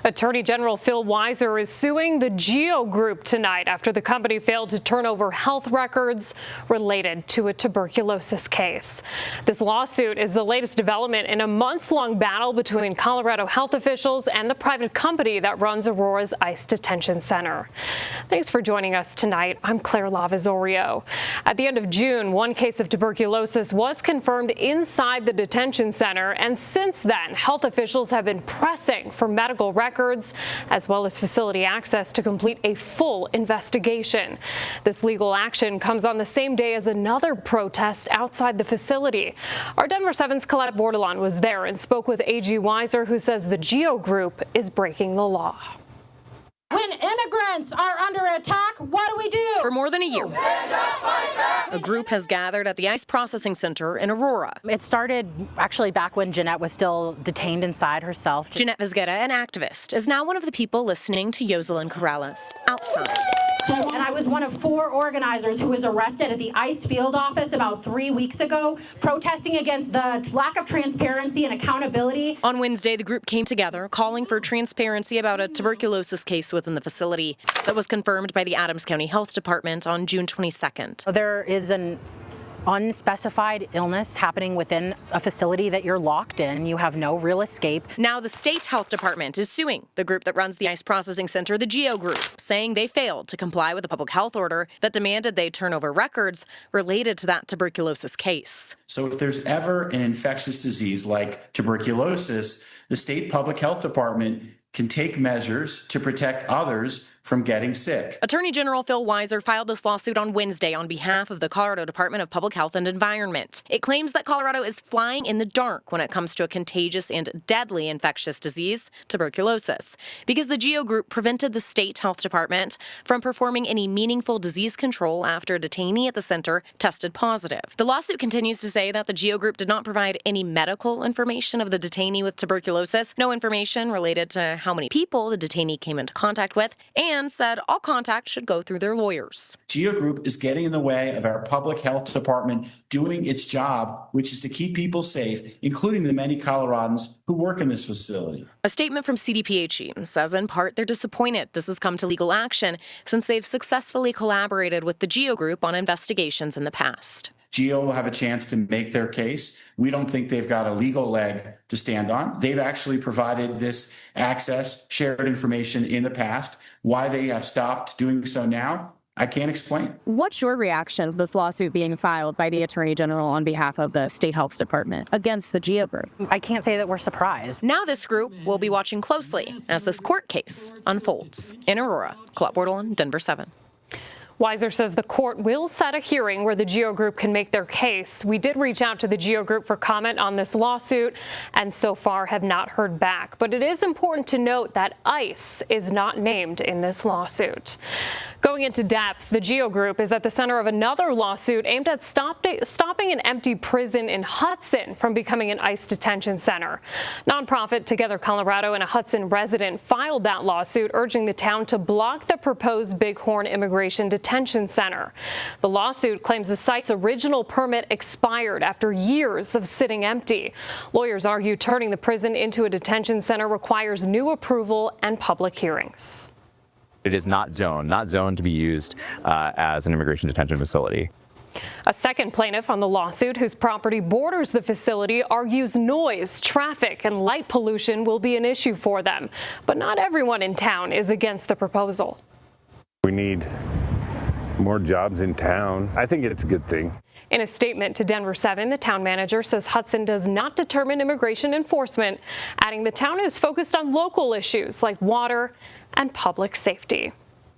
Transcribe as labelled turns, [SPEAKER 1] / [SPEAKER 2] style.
[SPEAKER 1] Attorney General Phil Weiser is suing the Geo Group tonight after the company failed to turn over health records related to a tuberculosis case. This lawsuit is the latest development in a months-long battle between Colorado health officials and the private company that runs Aurora's ICE Detention Center. Thanks for joining us tonight. I'm Claire Lavazorio. At the end of June, one case of tuberculosis was confirmed inside the detention center, and since then, health officials have been pressing for medical records as well as facility access to complete a full investigation. This legal action comes on the same day as another protest outside the facility. Our Denver 7's Colette Bordelon was there and spoke with AG Weiser, who says the Geo Group is breaking the law.
[SPEAKER 2] When immigrants are under attack, what do?
[SPEAKER 3] For more than a year, a group has gathered at the ICE Processing Center in Aurora.
[SPEAKER 2] It started actually back when Jeanette was still detained inside herself.
[SPEAKER 3] Jeanette Vizqueta, an activist, is now one of the people listening to Yoselin Corrales outside.
[SPEAKER 2] And I was one of 4 organizers who was arrested at the ICE field office about 3 weeks ago, protesting against the lack of transparency and accountability.
[SPEAKER 3] On Wednesday, the group came together, calling for transparency about a tuberculosis case within the facility that was confirmed by the Adams County Health Department on June 22nd.
[SPEAKER 2] There is an unspecified illness happening within a facility that you're locked in. You have no real escape.
[SPEAKER 3] Now the state health department is suing the group that runs the ICE Processing Center, the Geo Group, saying they failed to comply with a public health order that demanded they turn over records related to that tuberculosis case.
[SPEAKER 4] So if there's ever an infectious disease like tuberculosis, the state public health department can take measures to protect others from getting sick.
[SPEAKER 3] Attorney General Phil Weiser filed this lawsuit on Wednesday on behalf of the Colorado Department of Public Health and Environment. It claims that Colorado is flying in the dark when it comes to a contagious and deadly infectious disease, tuberculosis, because the Geo Group prevented the state health department from performing any meaningful disease control after a detainee at the center tested positive. The lawsuit continues to say that the Geo Group did not provide any medical information of the detainee with tuberculosis, no information related to how many people the detainee came into contact with, and said all contact should go through their lawyers.
[SPEAKER 4] Geo Group is getting in the way of our public health department doing its job, which is to keep people safe, including the many Coloradans who work in this facility.
[SPEAKER 3] A statement from CDPHE says in part they're disappointed this has come to legal action since they've successfully collaborated with the Geo Group on investigations in the past.
[SPEAKER 4] Geo will have a chance to make their case. We don't think they've got a legal leg to stand on. They've actually provided this access, shared information in the past. Why they have stopped doing so now, I can't explain.
[SPEAKER 5] What's your reaction to this lawsuit being filed by the Attorney General on behalf of the State Health Department against the Geo Group?
[SPEAKER 2] I can't say that we're surprised.
[SPEAKER 3] Now this group will be watching closely as this court case unfolds. In Aurora, Colette Bordelon, Denver 7.
[SPEAKER 1] Weiser says the court will set a hearing where the Geo Group can make their case. We did reach out to the Geo Group for comment on this lawsuit and so far have not heard back. But it is important to note that ICE is not named in this lawsuit. Going into depth, the Geo Group is at the center of another lawsuit aimed at stopping an empty prison in Hudson from becoming an ICE detention center. Nonprofit Together Colorado and a Hudson resident filed that lawsuit, urging the town to block the proposed Bighorn Immigration Detention Center. The lawsuit claims the site's original permit expired after years of sitting empty. Lawyers argue turning the prison into a detention center requires new approval and public hearings.
[SPEAKER 6] It is not zoned to be used as an immigration detention facility.
[SPEAKER 1] A second plaintiff on the lawsuit, whose property borders the facility, argues noise, traffic, and light pollution will be an issue for them. But not everyone in town is against the proposal.
[SPEAKER 7] We need more jobs in town. I think it's a good thing.
[SPEAKER 1] In a statement to Denver 7, the town manager says Hudson does not determine immigration enforcement, adding the town is focused on local issues like water and public safety.